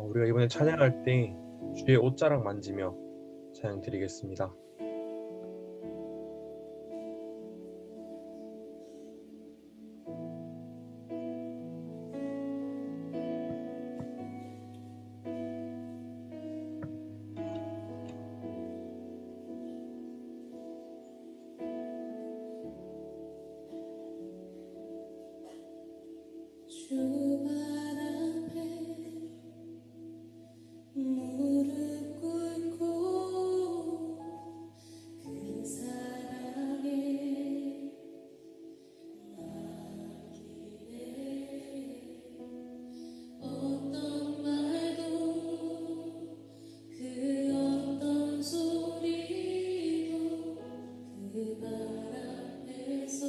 우리가 이번에 찬양할 때 주의 옷자락 만지며 찬양 드리겠습니다. 주 발 앞에 무릎 꿇고 그 사랑에 맡기네. 어떤 말도 그 어떤 소리도 그 발 앞에서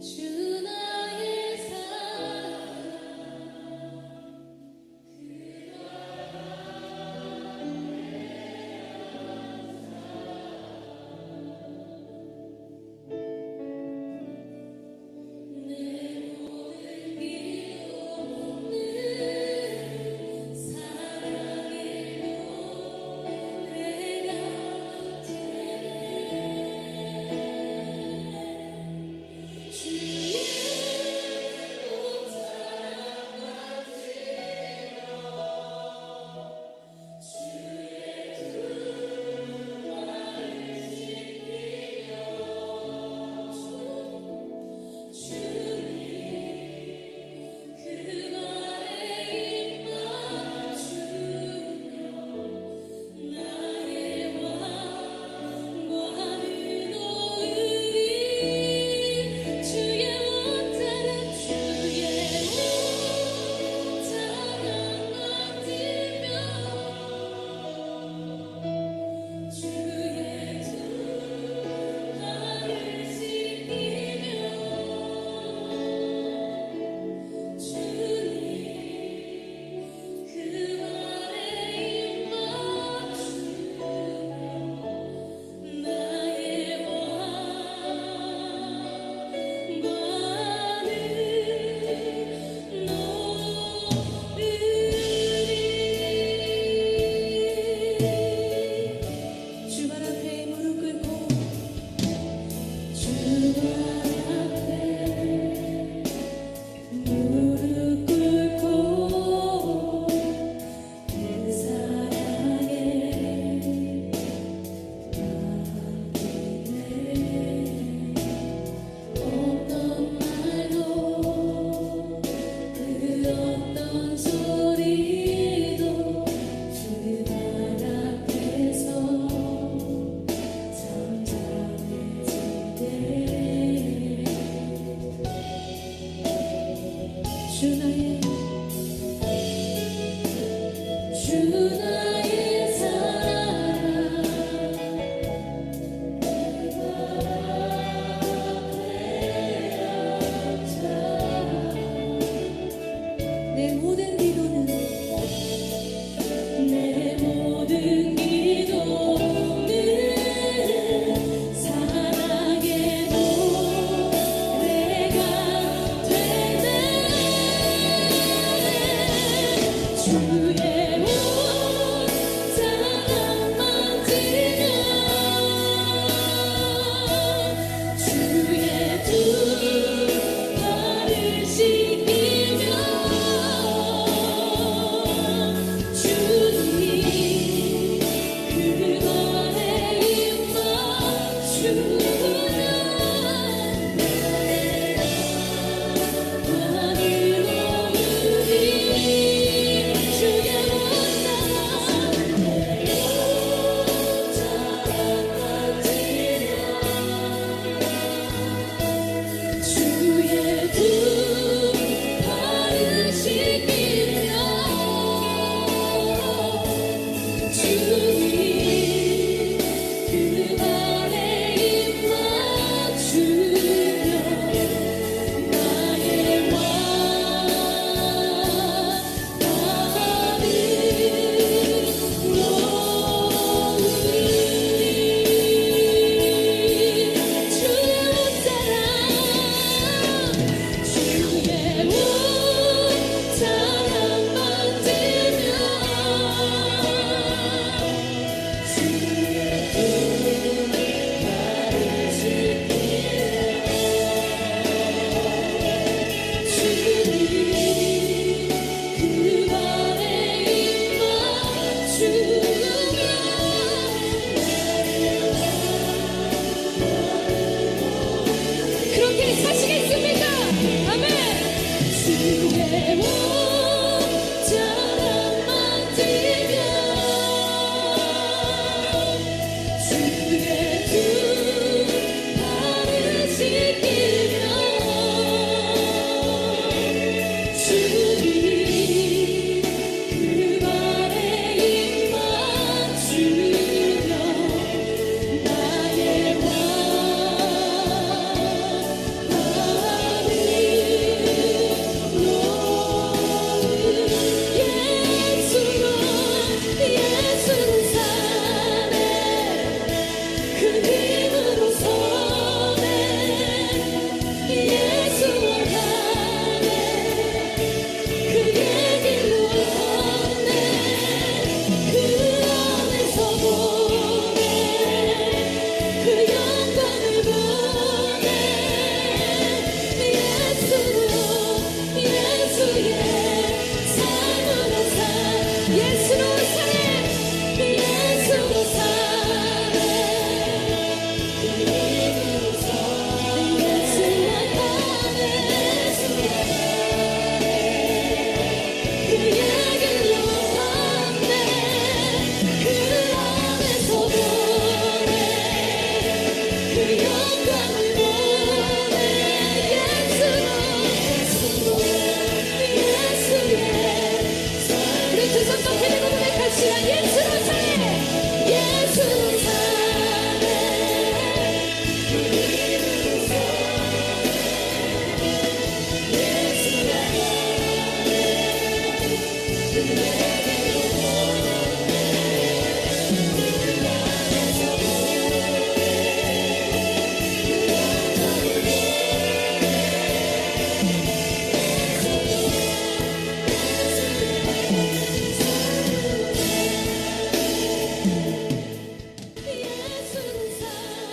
주 나의 사랑 내 모든 비워놓는 사랑의 노래가 되네.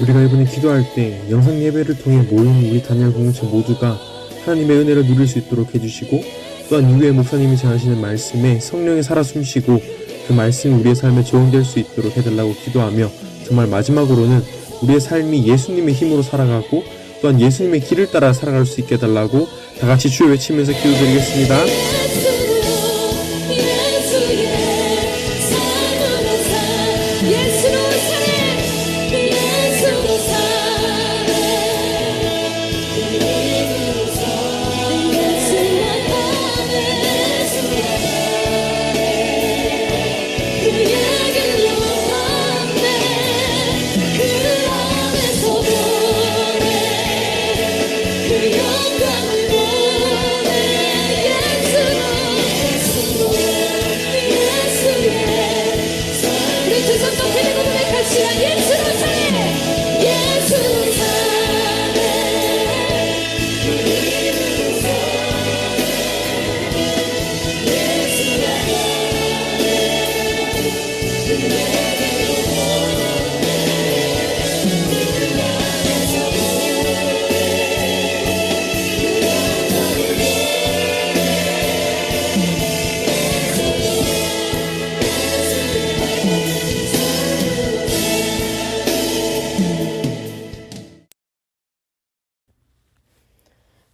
우리가 이번에 기도할 때 영상 예배를 통해 모인 우리 다니엘 공동체 모두가 하나님의 은혜를 누릴 수 있도록 해주시고, 또한 이후에 목사님이 전하시는 말씀에 성령이 살아 숨쉬고 그 말씀이 우리의 삶에 적용될 수 있도록 해달라고 기도하며, 정말 마지막으로는 우리의 삶이 예수님의 힘으로 살아가고 또한 예수님의 길을 따라 살아갈 수 있게 해달라고 다 같이 주여 외치면서 기도드리겠습니다.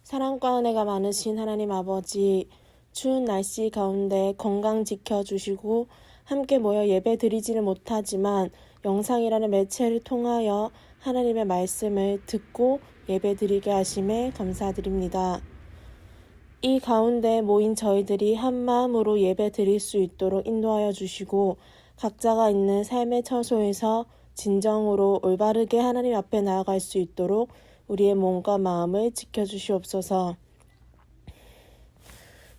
사랑과 은혜가 많으신 하나님 아버지, 추운 날씨 가운데 건강 지켜주시고 함께 모여 예배 드리지는 못하지만 영상이라는 매체를 통하여 하나님의 말씀을 듣고 예배 드리게 하심에 감사드립니다. 이 가운데 모인 저희들이 한 마음으로 예배 드릴 수 있도록 인도하여 주시고, 각자가 있는 삶의 처소에서 진정으로 올바르게 하나님 앞에 나아갈 수 있도록 우리의 몸과 마음을 지켜주시옵소서.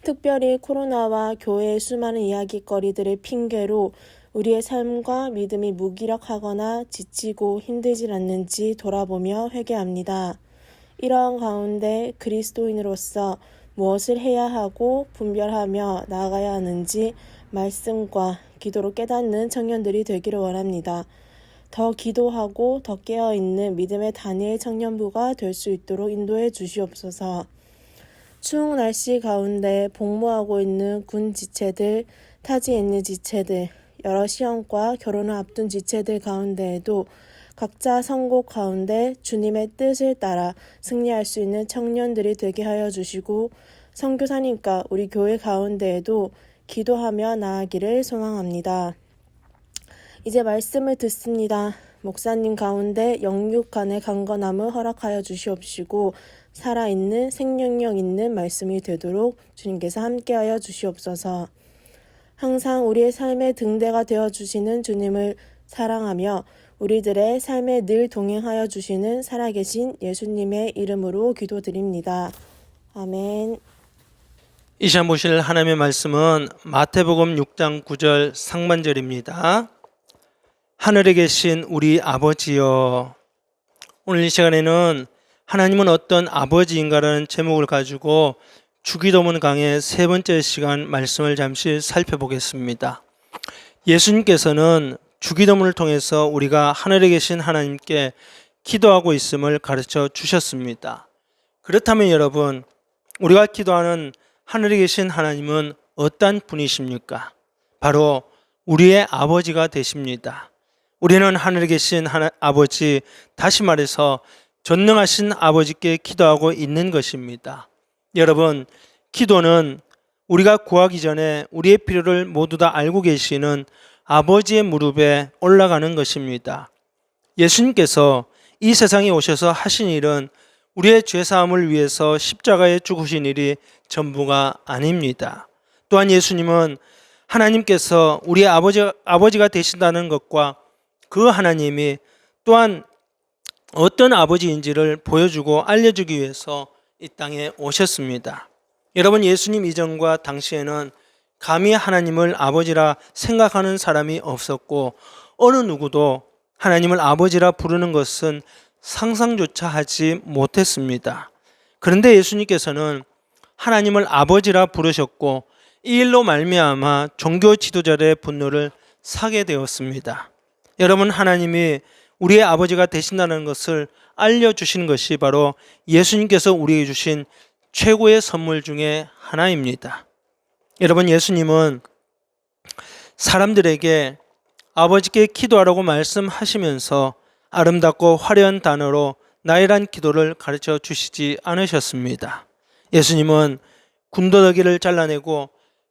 특별히 코로나와 교회의 수많은 이야기거리들을 핑계로 우리의 삶과 믿음이 무기력하거나 지치고 힘들질 않는지 돌아보며 회개합니다. 이러한 가운데 그리스도인으로서 무엇을 해야 하고 분별하며 나아가야 하는지 말씀과 기도로 깨닫는 청년들이 되기를 원합니다. 더 기도하고 더 깨어있는 믿음의 다니엘 청년부가 될 수 있도록 인도해 주시옵소서. 추운 날씨 가운데 복무하고 있는 군 지체들, 타지에 있는 지체들, 여러 시험과 결혼을 앞둔 지체들 가운데에도 각자 선고 가운데 주님의 뜻을 따라 승리할 수 있는 청년들이 되게 하여 주시고, 선교사님과 우리 교회 가운데에도 기도하며 나아가기를 소망합니다. 이제 말씀을 듣습니다. 목사님 가운데 영육 간의 강건함을 허락하여 주시옵시고 살아있는 생명력 있는 말씀이 되도록 주님께서 함께하여 주시옵소서. 항상 우리의 삶의 등대가 되어주시는 주님을 사랑하며 우리들의 삶에 늘 동행하여 주시는 살아계신 예수님의 이름으로 기도드립니다. 아멘. 이 시간 보실 하나님의 말씀은 마태복음 6장 9절 상반절입니다. 하늘에 계신 우리 아버지여. 오늘 이 시간에는 하나님은 어떤 아버지인가라는 제목을 가지고 주기도문 강의 세 번째 시간 말씀을 잠시 살펴보겠습니다. 예수님께서는 주기도문을 통해서 우리가 하늘에 계신 하나님께 기도하고 있음을 가르쳐 주셨습니다. 그렇다면 여러분, 우리가 기도하는 하늘에 계신 하나님은 어떤 분이십니까? 바로 우리의 아버지가 되십니다. 우리는 하늘에 계신 아버지, 다시 말해서 전능하신 아버지께 기도하고 있는 것입니다. 여러분, 기도는 우리가 구하기 전에 우리의 필요를 모두 다 알고 계시는 아버지의 무릎에 올라가는 것입니다. 예수님께서 이 세상에 오셔서 하신 일은 우리의 죄사함을 위해서 십자가에 죽으신 일이 전부가 아닙니다. 또한 예수님은 하나님께서 우리의 아버지가 되신다는 것과 그 하나님이 또한 어떤 아버지인지를 보여주고 알려주기 위해서 이 땅에 오셨습니다. 여러분, 예수님 이전과 당시에는 감히 하나님을 아버지라 생각하는 사람이 없었고 어느 누구도 하나님을 아버지라 부르는 것은 상상조차 하지 못했습니다. 그런데 예수님께서는 하나님을 아버지라 부르셨고 이 일로 말미암아 종교 지도자들의 분노를 사게 되었습니다. 여러분, 하나님이 우리의 아버지가 되신다는 것을 알려주신 것이 바로 예수님께서 우리에게 주신 최고의 선물 중에 하나입니다. 여러분, 예수님은 사람들에게 아버지께 기도하라고 말씀하시면서 아름답고 화려한 단어로 나이란 기도를 가르쳐 주시지 않으셨습니다. 예수님은 군더더기를 잘라내고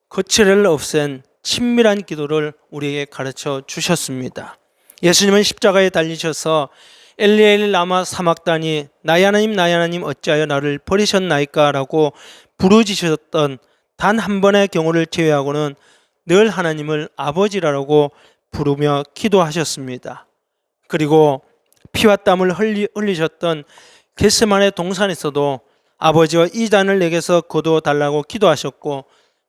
거칠애를 없앤 친밀한 기도를 우리에게 가르쳐 주셨습니다. 예수님은 십자가에 달리셔서 엘리 엘리 라마 사막다니 나의 하나님 어찌하여 나를 버리셨나이까 라고 부르짖으셨던 단 한 번의 경우를 제외하고는 늘 하나님을 아버지라고 부르며 기도하셨습니다. 그리고 피와 땀을 흘리셨던 겟세마네 동산에서도 아버지와 이 잔을 내게서 거두어 달라고 기도하셨고,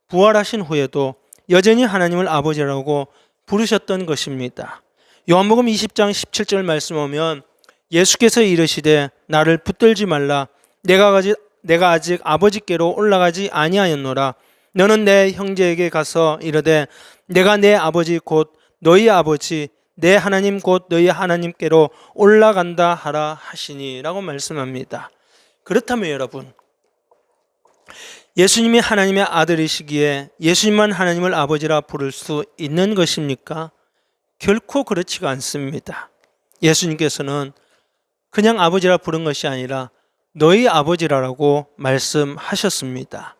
부활하신 후에도 여전히 하나님을 아버지라고 부르셨던 것입니다. 요한복음 20장 17절 말씀 보면 예수께서 이르시되 나를 붙들지 말라. 내가 아직 아버지께로 올라가지 아니하였노라. 너는 내 형제에게 가서 이르되 내가 내 아버지 곧 너희 아버지 내 하나님 곧 너희 하나님께로 올라간다 하라 하시니 라고 말씀합니다. 그렇다면 여러분, 예수님이 하나님의 아들이시기에 예수님만 하나님을 아버지라 부를 수 있는 것입니까? 결코 그렇지가 않습니다. 예수님께서는 그냥 아버지라 부른 것이 아니라 너희 아버지라고 말씀하셨습니다.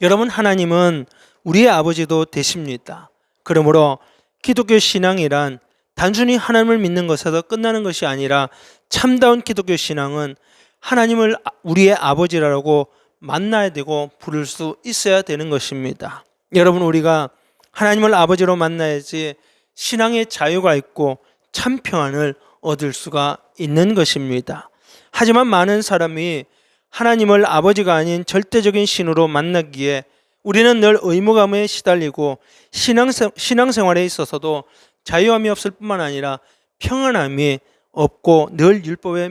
여러분, 하나님은 우리의 아버지도 되십니다. 그러므로 기독교 신앙이란 단순히 하나님을 믿는 것에서 끝나는 것이 아니라 참다운 기독교 신앙은 하나님을 우리의 아버지라고 만나야 되고 부를 수 있어야 되는 것입니다. 여러분, 우리가 하나님을 아버지로 만나야지 신앙의 자유가 있고 참 평안을 얻을 수가 있는 것입니다. 하지만 많은 사람이 하나님을 아버지가 아닌 절대적인 신으로 만나기에 우리는 늘 의무감에 시달리고 신앙생활에 있어서도 자유함이 없을 뿐만 아니라 평안함이 없고 늘 율법에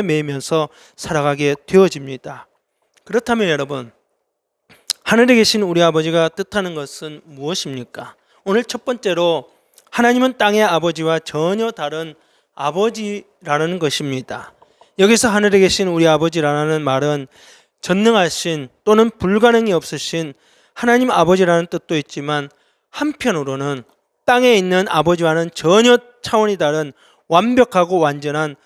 매이면서 살아가게 되어집니다. 그렇다면 여러분, 하늘에 계신 우리 아버지가 뜻하는 것은 무엇입니까? 오늘 첫 번째로 하나님은 땅의 아버지와 전혀 다른 아버지라는 것입니다. 여기서 하늘에 계신 우리 아버지라는 말은 전능하신 또는 불가능이 없으신 하나님 아버지라는 뜻도 있지만, 한편으로는 땅에 있는 아버지와는 전혀 차원이 다른 완벽하고 완전한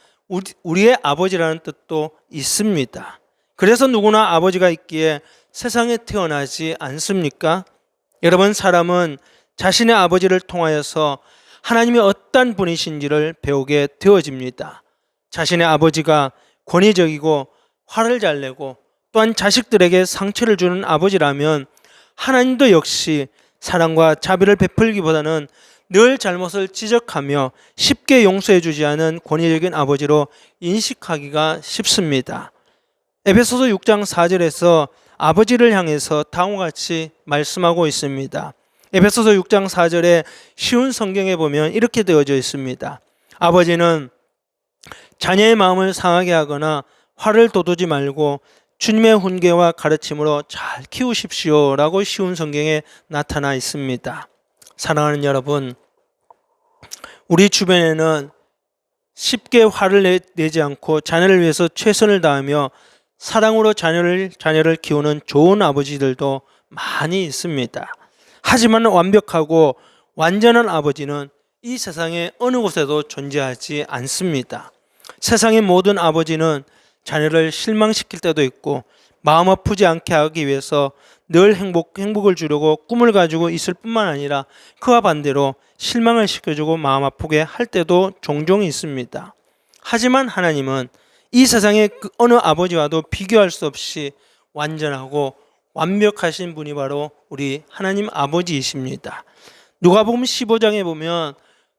우리의 아버지라는 뜻도 있습니다. 그래서 누구나 아버지가 있기에 세상에 태어나지 않습니까? 여러분, 사람은 자신의 아버지를 통하여서 하나님이 어떤 분이신지를 배우게 되어집니다. 자신의 아버지가 권위적이고 화를 잘 내고 또한 자식들에게 상처를 주는 아버지라면 하나님도 역시 사랑과 자비를 베풀기보다는 늘 잘못을 지적하며 쉽게 용서해 주지 않은 권위적인 아버지로 인식하기가 쉽습니다. 에베소서 6장 4절에서 아버지를 향해서 다음과 같이 말씀하고 있습니다. 에베소서 6장 4절에 쉬운 성경에 보면 이렇게 되어져 있습니다. 아버지는 자녀의 마음을 상하게 하거나 화를 돋우지 말고 주님의 훈계와 가르침으로 잘 키우십시오 라고 쉬운 성경에 나타나 있습니다. 사랑하는 여러분, 우리 주변에는 쉽게 화를 내지 않고 자녀를 위해서 최선을 다하며 사랑으로 자녀를 키우는 좋은 아버지들도 많이 있습니다. 하지만 완벽하고 완전한 아버지는 이 세상에 어느 곳에도 존재하지 않습니다. 세상의 모든 아버지는 자녀를 실망시킬 때도 있고 마음 아프지 않게 하기 위해서 늘 행복을 주려고 꿈을 가지고 있을 뿐만 아니라 그와 반대로 실망을 시켜주고 마음 아프게 할 때도 종종 있습니다. 하지만 하나님은 이 세상의 그 어느 아버지와도 비교할 수 없이 완전하고 완벽하신 분이 바로 우리 하나님 아버지이십니다. 누가복음 15장에 보면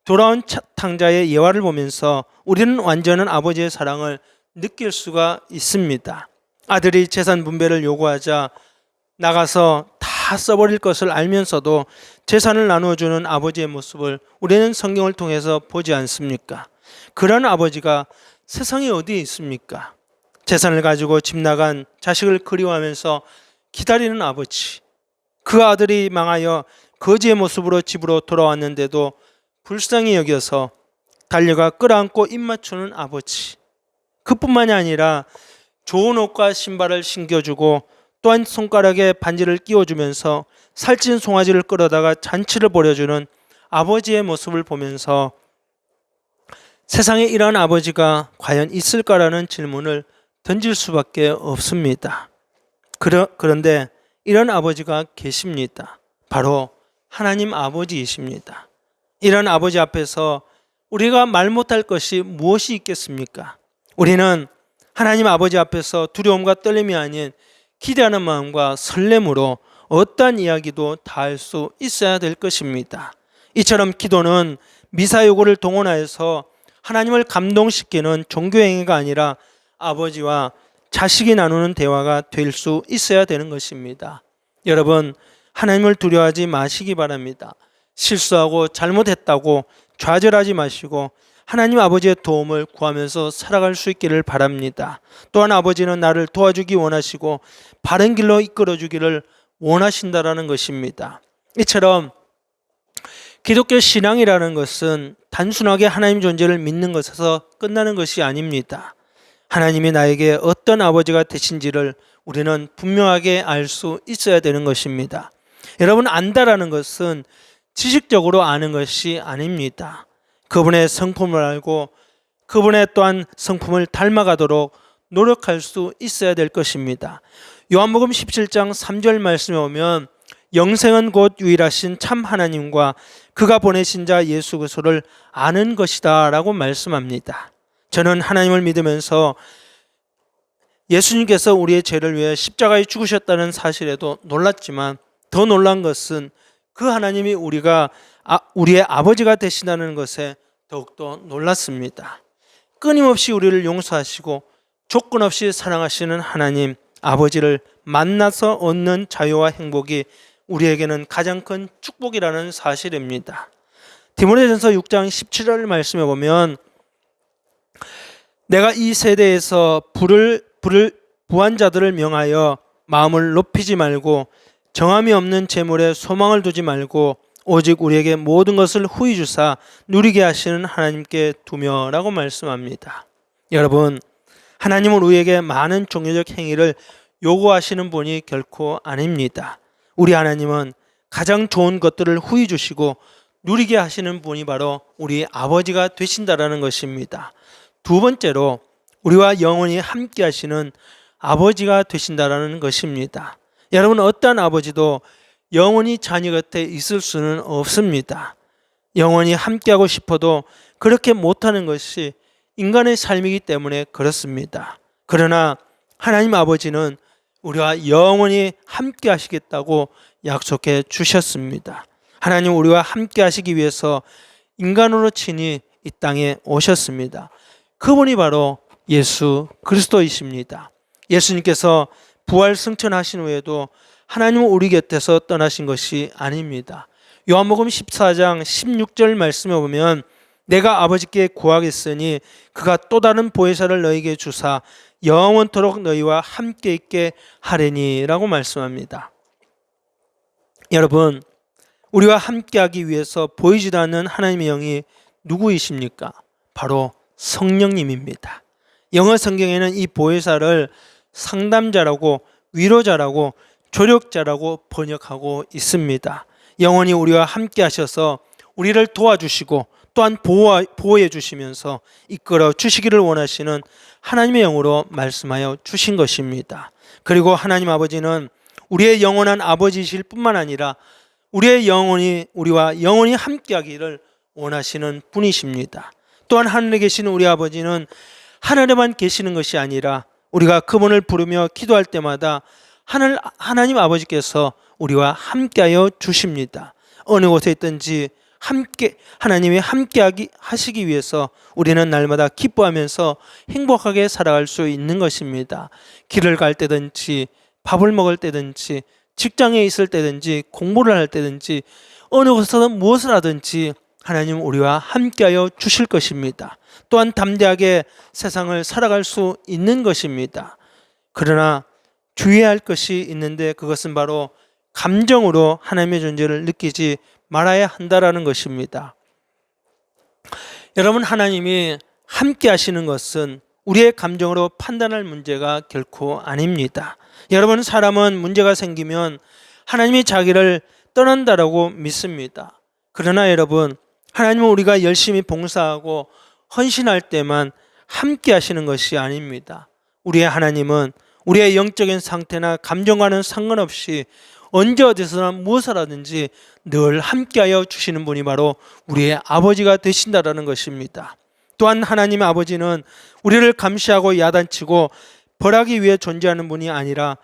돌아온 탕자의 예화를 보면서 우리는 완전한 아버지의 사랑을 느낄 수가 있습니다. 아들이 재산 분배를 요구하자 나가서 다 써버릴 것을 알면서도 재산을 나누어주는 아버지의 모습을 우리는 성경을 통해서 보지 않습니까? 그런 아버지가 세상에 어디에 있습니까? 재산을 가지고 집 나간 자식을 그리워하면서 기다리는 아버지, 그 아들이 망하여 거지의 모습으로 집으로 돌아왔는데도 불쌍히 여겨서 달려가 끌어안고 입 맞추는 아버지. 그뿐만이 아니라 좋은 옷과 신발을 신겨주고 또한 손가락에 반지를 끼워주면서 살찐 송아지를 끌어다가 잔치를 벌여주는 아버지의 모습을 보면서 세상에 이런 아버지가 과연 있을까라는 질문을 던질 수밖에 없습니다. 그런데 이런 아버지가 계십니다. 바로 하나님 아버지이십니다. 이런 아버지 앞에서 우리가 말 못할 것이 무엇이 있겠습니까? 우리는 하나님 아버지 앞에서 두려움과 떨림이 아닌 기대하는 마음과 설렘으로 어떠한 이야기도 다 할 수 있어야 될 것입니다. 이처럼 기도는 미사여구를 동원하여서 하나님을 감동시키는 종교행위가 아니라 아버지와 자식이 나누는 대화가 될 수 있어야 되는 것입니다. 여러분, 하나님을 두려워하지 마시기 바랍니다. 실수하고 잘못했다고 좌절하지 마시고 하나님 아버지의 도움을 구하면서 살아갈 수 있기를 바랍니다. 또한 아버지는 나를 도와주기 원하시고 바른 길로 이끌어주기를 원하신다라는 것입니다. 이처럼 기독교 신앙이라는 것은 단순하게 하나님 존재를 믿는 것에서 끝나는 것이 아닙니다. 하나님이 나에게 어떤 아버지가 되신지를 우리는 분명하게 알 수 있어야 되는 것입니다. 여러분, 안다라는 것은 지식적으로 아는 것이 아닙니다. 그분의 성품을 알고 그분의 또한 성품을 닮아가도록 노력할 수 있어야 될 것입니다. 요한복음 17장 3절 말씀에 오면 영생은 곧 유일하신 참 하나님과 그가 보내신 자 예수 그리스도를 아는 것이다 라고 말씀합니다. 저는 하나님을 믿으면서 예수님께서 우리의 죄를 위해 십자가에 죽으셨다는 사실에도 놀랐지만 더 놀란 것은 그 하나님이 우리의 아버지가 되신다는 것에 더욱더 놀랐습니다. 끊임없이 우리를 용서하시고 조건 없이 사랑하시는 하나님 아버지를 만나서 얻는 자유와 행복이 우리에게는 가장 큰 축복이라는 사실입니다. 디모데전서 6장 17절 말씀에 보면 내가 이 세대에서 부한 자들을 명하여 마음을 높이지 말고 정함이 없는 재물에 소망을 두지 말고 오직 우리에게 모든 것을 후히 주사 누리게 하시는 하나님께 두며라고 말씀합니다. 여러분, 하나님은 우리에게 많은 종교적 행위를 요구하시는 분이 결코 아닙니다. 우리 하나님은 가장 좋은 것들을 후히 주시고 누리게 하시는 분이 바로 우리 아버지가 되신다라는 것입니다. 두 번째로 우리와 영원히 함께 하시는 아버지가 되신다라는 것입니다. 여러분, 어떤 아버지도 영원히 자녀 곁에 있을 수는 없습니다. 영원히 함께하고 싶어도 그렇게 못하는 것이 인간의 삶이기 때문에 그렇습니다. 그러나 하나님 아버지는 우리와 영원히 함께 하시겠다고 약속해 주셨습니다. 하나님 우리와 함께 하시기 위해서 인간으로 친히 이 땅에 오셨습니다. 그분이 바로 예수 그리스도이십니다. 예수님께서 부활 승천하신 후에도 하나님은 우리 곁에서 떠나신 것이 아닙니다. 요한복음 14장 16절 말씀에 보면 내가 아버지께 구하겠으니 그가 또 다른 보혜사를 너희에게 주사 영원토록 너희와 함께 있게 하리니 라고 말씀합니다. 여러분, 우리와 함께하기 위해서 보이지도 않는 하나님의 영이 누구이십니까? 바로 성령님입니다. 영어 성경에는 이 보혜사를 상담자라고 위로자라고 조력자라고 번역하고 있습니다. 영원히 우리와 함께 하셔서 우리를 도와주시고 또한 보호해 주시면서 이끌어 주시기를 원하시는 하나님의 영으로 말씀하여 주신 것입니다. 그리고 하나님 아버지는 우리의 영원한 아버지이실 뿐만 아니라 우리의 영혼이 우리와 영원히 함께하기를 원하시는 분이십니다. 또한 하늘에 계신 우리 아버지는 하늘에만 계시는 것이 아니라 우리가 그분을 부르며 기도할 때마다 하나님 아버지께서 우리와 함께하여 주십니다. 어느 곳에 있든지 하나님이 함께하기 하시기 위해서 우리는 날마다 기뻐하면서 행복하게 살아갈 수 있는 것입니다. 길을 갈 때든지 밥을 먹을 때든지 직장에 있을 때든지 공부를 할 때든지 어느 곳에서든 무엇을 하든지 하나님은 우리와 함께하여 주실 것입니다. 또한 담대하게 세상을 살아갈 수 있는 것입니다. 그러나 주의해야 할 것이 있는데 그것은 바로 감정으로 하나님의 존재를 느끼지 말아야 한다라는 것입니다. 여러분, 하나님이 함께 하시는 것은 우리의 감정으로 판단할 문제가 결코 아닙니다. 여러분, 사람은 문제가 생기면 하나님이 자기를 떠난다라고 믿습니다. 그러나 여러분, 하나님은 우리가 열심히 봉사하고 헌신할 때만 함께 하시는 것이 아닙니다. 우리의 하나님은 우리의 영적인 상태나 감정과는 상관없이 언제 어디서나 무엇을 하든지 늘 함께하여 주시는 분이 바로 우리의 아버지가 되신다라는 것입니다. 또한 하나님의 아버지는 우리를 감시하고 야단치고 벌하기 위해 존재하는 분이 아니라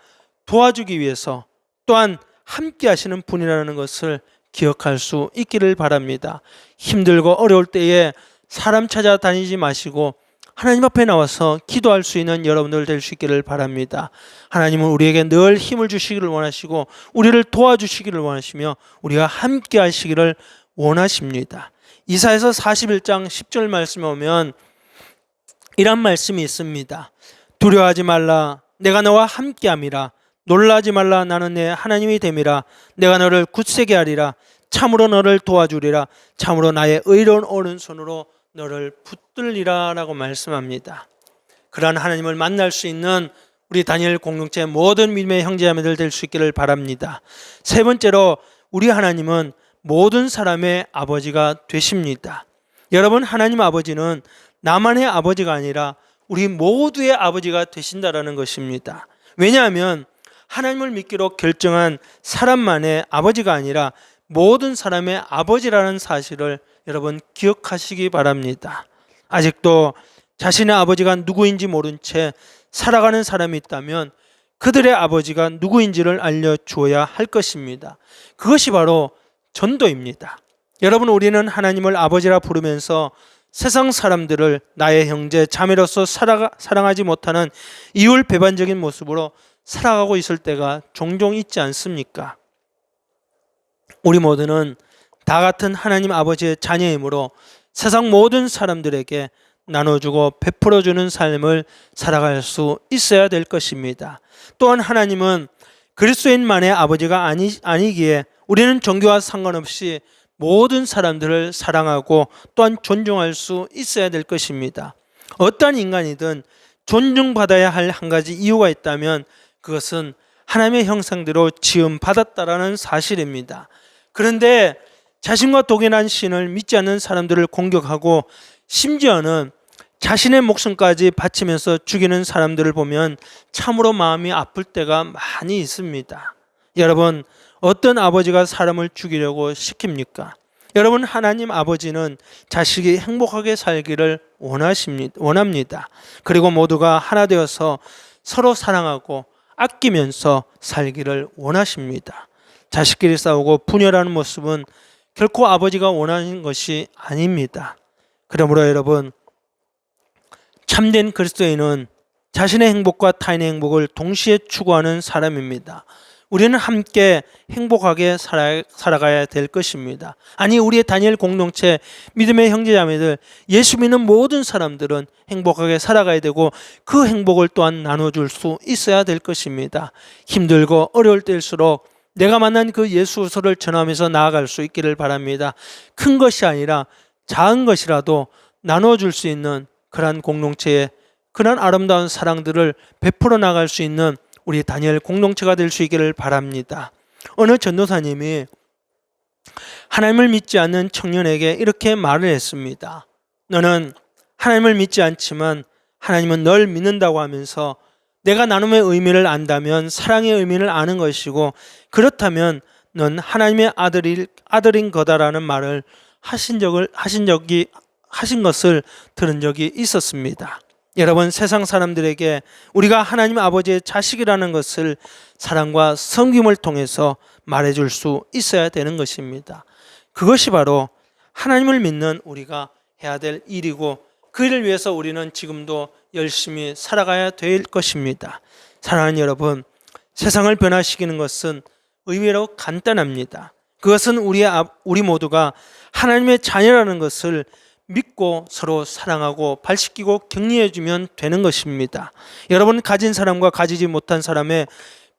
도와주기 위해서 또한 함께 하시는 분이라는 것을 기억할 수 있기를 바랍니다. 힘들고 어려울 때에 사람 찾아다니지 마시고 하나님 앞에 나와서 기도할 수 있는 여러분들 될 수 있기를 바랍니다. 하나님은 우리에게 늘 힘을 주시기를 원하시고 우리를 도와주시기를 원하시며 우리가 함께 하시기를 원하십니다. 이사야서 41장 10절 말씀에 오면 이런 말씀이 있습니다. 두려워하지 말라, 내가 너와 함께함이라. 놀라지 말라, 나는 내 하나님이 됨이라. 내가 너를 굳세게 하리라. 참으로 너를 도와주리라. 참으로 나의 의로운 오른손으로 너를 붙들리라 라고 말씀합니다. 그러한 하나님을 만날 수 있는 우리 다니엘 공동체 모든 믿음의 형제자매들 될 수 있기를 바랍니다. 세 번째로, 우리 하나님은 모든 사람의 아버지가 되십니다. 여러분, 하나님 아버지는 나만의 아버지가 아니라 우리 모두의 아버지가 되신다라는 것입니다. 왜냐하면 하나님을 믿기로 결정한 사람만의 아버지가 아니라 모든 사람의 아버지라는 사실을 여러분 기억하시기 바랍니다. 아직도 자신의 아버지가 누구인지 모른 채 살아가는 사람이 있다면 그들의 아버지가 누구인지를 알려주어야 할 것입니다. 그것이 바로 전도입니다. 여러분, 우리는 하나님을 아버지라 부르면서 세상 사람들을 나의 형제, 자매로서 사랑하지 못하는 이율 배반적인 모습으로 살아가고 있을 때가 종종 있지 않습니까? 우리 모두는 다 같은 하나님 아버지의 자녀이므로 세상 모든 사람들에게 나눠주고 베풀어주는 삶을 살아갈 수 있어야 될 것입니다. 또한 하나님은 그리스도인만의 아버지가 아니기에 우리는 종교와 상관없이 모든 사람들을 사랑하고 또한 존중할 수 있어야 될 것입니다. 어떠한 인간이든 존중받아야 할 한 가지 이유가 있다면 그것은 하나님의 형상대로 지음받았다라는 사실입니다. 그런데 자신과 동일한 신을 믿지 않는 사람들을 공격하고 심지어는 자신의 목숨까지 바치면서 죽이는 사람들을 보면 참으로 마음이 아플 때가 많이 있습니다. 여러분, 어떤 아버지가 사람을 죽이려고 시킵니까? 여러분, 하나님 아버지는 자식이 행복하게 살기를 원합니다. 그리고 모두가 하나 되어서 서로 사랑하고 아끼면서 살기를 원하십니다. 자식끼리 싸우고 분열하는 모습은 결코 아버지가 원하는 것이 아닙니다. 그러므로 여러분, 참된 그리스도인은 자신의 행복과 타인의 행복을 동시에 추구하는 사람입니다. 우리는 함께 행복하게 살아가야 될 것입니다. 아니, 우리의 다니엘 공동체 믿음의 형제자매들, 예수 믿는 모든 사람들은 행복하게 살아가야 되고 그 행복을 또한 나눠줄 수 있어야 될 것입니다. 힘들고 어려울 때일수록 내가 만난 그 예수서를 전하면서 나아갈 수 있기를 바랍니다. 큰 것이 아니라 작은 것이라도 나눠줄 수 있는 그러한 공동체에 그러한 아름다운 사랑들을 베풀어 나갈 수 있는 우리 다니엘 공동체가 될 수 있기를 바랍니다. 어느 전도사님이 하나님을 믿지 않는 청년에게 이렇게 말을 했습니다. 너는 하나님을 믿지 않지만 하나님은 널 믿는다고 하면서 내가 나눔의 의미를 안다면 사랑의 의미를 아는 것이고 그렇다면 넌 하나님의 아들인 거다라는 말을 하신 것을 들은 적이 있었습니다. 여러분, 세상 사람들에게 우리가 하나님 아버지의 자식이라는 것을 사랑과 섬김을 통해서 말해줄 수 있어야 되는 것입니다. 그것이 바로 하나님을 믿는 우리가 해야 될 일이고 그 일을 위해서 우리는 지금도 열심히 살아가야 될 것입니다. 사랑하는 여러분, 세상을 변화시키는 것은 의외로 간단합니다. 그것은 우리 모두가 하나님의 자녀라는 것을 믿고 서로 사랑하고 발시키고 격려해주면 되는 것입니다. 여러분, 가진 사람과 가지지 못한 사람의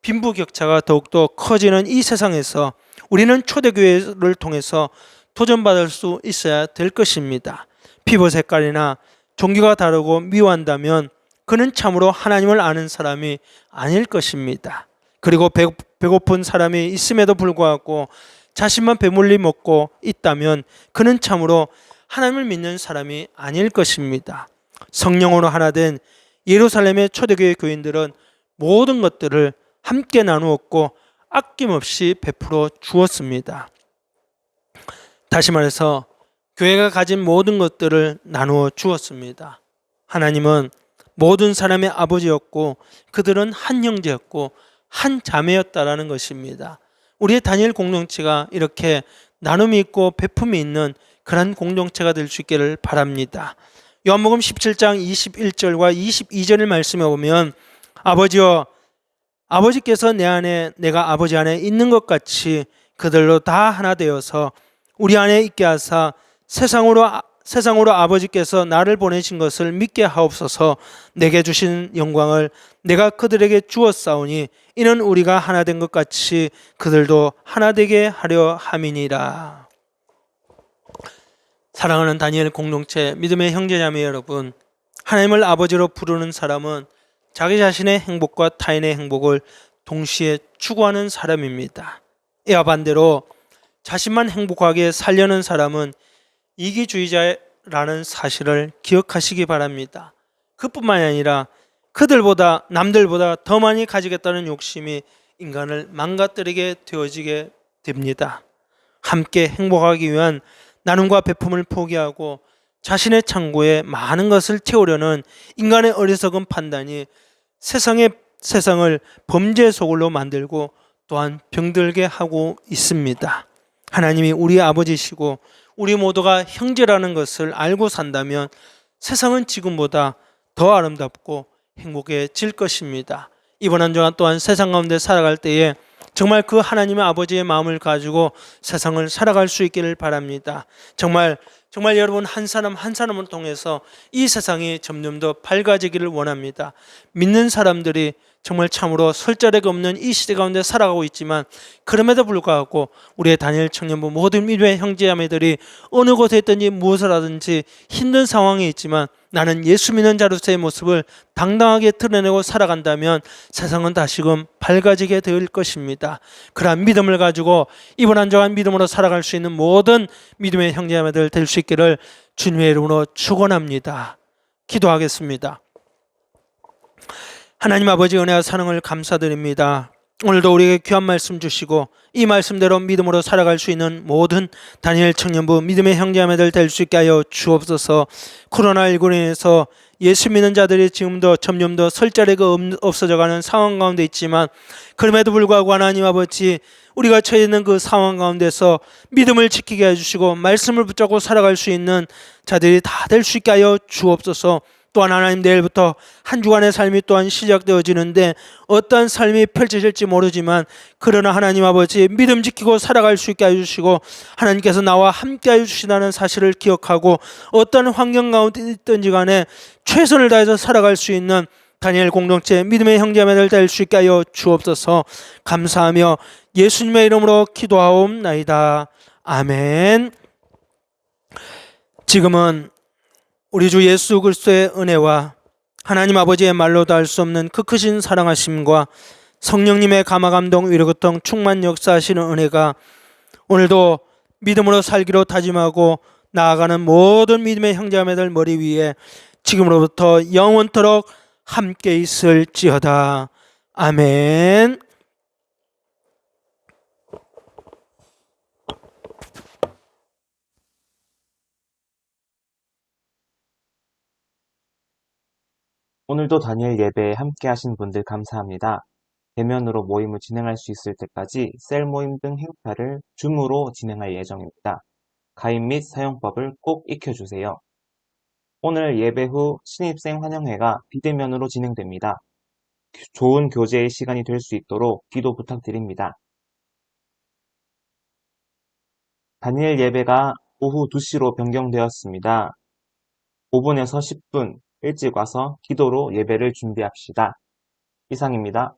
빈부격차가 더욱더 커지는 이 세상에서 우리는 초대교회를 통해서 도전받을 수 있어야 될 것입니다. 피부 색깔이나 종교가 다르고 미워한다면 그는 참으로 하나님을 아는 사람이 아닐 것입니다. 그리고 배고픈 사람이 있음에도 불구하고 자신만 배불리 먹고 있다면 그는 참으로 하나님을 믿는 사람이 아닐 것입니다. 성령으로 하나 된 예루살렘의 초대교회 교인들은 모든 것들을 함께 나누었고 아낌없이 베풀어 주었습니다. 다시 말해서 교회가 가진 모든 것들을 나누어 주었습니다. 하나님은 모든 사람의 아버지였고 그들은 한 형제였고 한 자매였다라는 것입니다. 우리의 다니엘 공동체가 이렇게 나눔이 있고 베품이 있는 그런 공동체가 될 수 있기를 바랍니다. 요한복음 17장 21절과 22절의 말씀에 보면 아버지여 아버지께서 내 안에 내가 아버지 안에 있는 것 같이 그들로 다 하나 되어서 우리 안에 있게 하사 세상으로 아버지께서 나를 보내신 것을 믿게 하옵소서. 내게 주신 영광을 내가 그들에게 주었사오니 이는 우리가 하나 된 것 같이 그들도 하나 되게 하려 함이니라. 사랑하는 다니엘 공동체 믿음의 형제자매 여러분, 하나님을 아버지로 부르는 사람은 자기 자신의 행복과 타인의 행복을 동시에 추구하는 사람입니다. 이와 반대로 자신만 행복하게 살려는 사람은 이기주의자라는 사실을 기억하시기 바랍니다. 그뿐만이 아니라 그들보다 남들보다 더 많이 가지겠다는 욕심이 인간을 망가뜨리게 되어지게 됩니다. 함께 행복하기 위한 나눔과 베품을 포기하고 자신의 창고에 많은 것을 채우려는 인간의 어리석은 판단이 세상을 범죄의 소굴로 만들고 또한 병들게 하고 있습니다. 하나님이 우리 아버지시고 우리 모두가 형제라는 것을 알고 산다면 세상은 지금보다 더 아름답고 행복해질 것입니다. 이번 한 주간 또한 세상 가운데 살아갈 때에 정말 그 하나님의 아버지의 마음을 가지고 세상을 살아갈 수 있기를 바랍니다. 정말 여러분 한 사람 한 사람을 통해서 이 세상이 점점 더 밝아지기를 원합니다. 믿는 사람들이 정말 참으로 설 자리가 없는 이 시대 가운데 살아가고 있지만 그럼에도 불구하고 우리의 다니엘 청년부 모든 믿음의 형제자매들이 어느 곳에 있든지 무엇을 하든지 힘든 상황에 있지만 나는 예수 믿는 자로서의 모습을 당당하게 드러내고 살아간다면 세상은 다시금 밝아지게 될 것입니다. 그러한 믿음을 가지고 이번 한 주간 믿음으로 살아갈 수 있는 모든 믿음의 형제자매들 될 수 있기를 주님의 이름으로 축원합니다. 기도하겠습니다. 하나님 아버지 은혜와 사랑을 감사드립니다. 오늘도 우리에게 귀한 말씀 주시고 이 말씀대로 믿음으로 살아갈 수 있는 모든 다니엘 청년부 믿음의 형제자매들 될 수 있게 하여 주옵소서. 코로나19로 인해서 예수 믿는 자들이 지금도 점점 더 설 자리가 없어져가는 상황 가운데 있지만 그럼에도 불구하고 하나님 아버지 우리가 처해 있는 그 상황 가운데서 믿음을 지키게 해주시고 말씀을 붙잡고 살아갈 수 있는 자들이 다 될 수 있게 하여 주옵소서. 또한 하나님 내일부터 한 주간의 삶이 또한 시작되어지는데 어떠한 삶이 펼쳐질지 모르지만 그러나 하나님 아버지 믿음 지키고 살아갈 수 있게 해주시고 하나님께서 나와 함께 해주시다는 사실을 기억하고 어떤 환경 가운데 있든지 간에 최선을 다해서 살아갈 수 있는 다니엘 공동체 믿음의 형제자매들 될 수 있게 하여 주옵소서. 감사하며 예수님의 이름으로 기도하옵나이다. 아멘. 지금은 우리 주 예수 그리스도의 은혜와 하나님 아버지의 말로도 알 수 없는 그 크신 사랑하심과 성령님의 감화 감동 위로 고통 충만 역사하시는 은혜가 오늘도 믿음으로 살기로 다짐하고 나아가는 모든 믿음의 형제자매들 머리 위에 지금으로부터 영원토록 함께 있을지어다. 아멘. 오늘도 다니엘 예배에 함께 하신 분들 감사합니다. 대면으로 모임을 진행할 수 있을 때까지 셀 모임 등 행사를 줌으로 진행할 예정입니다. 가입 및 사용법을 꼭 익혀주세요. 오늘 예배 후 신입생 환영회가 비대면으로 진행됩니다. 좋은 교제의 시간이 될 수 있도록 기도 부탁드립니다. 다니엘 예배가 오후 2시로 변경되었습니다. 5분에서 10분 일찍 와서 기도로 예배를 준비합시다. 이상입니다.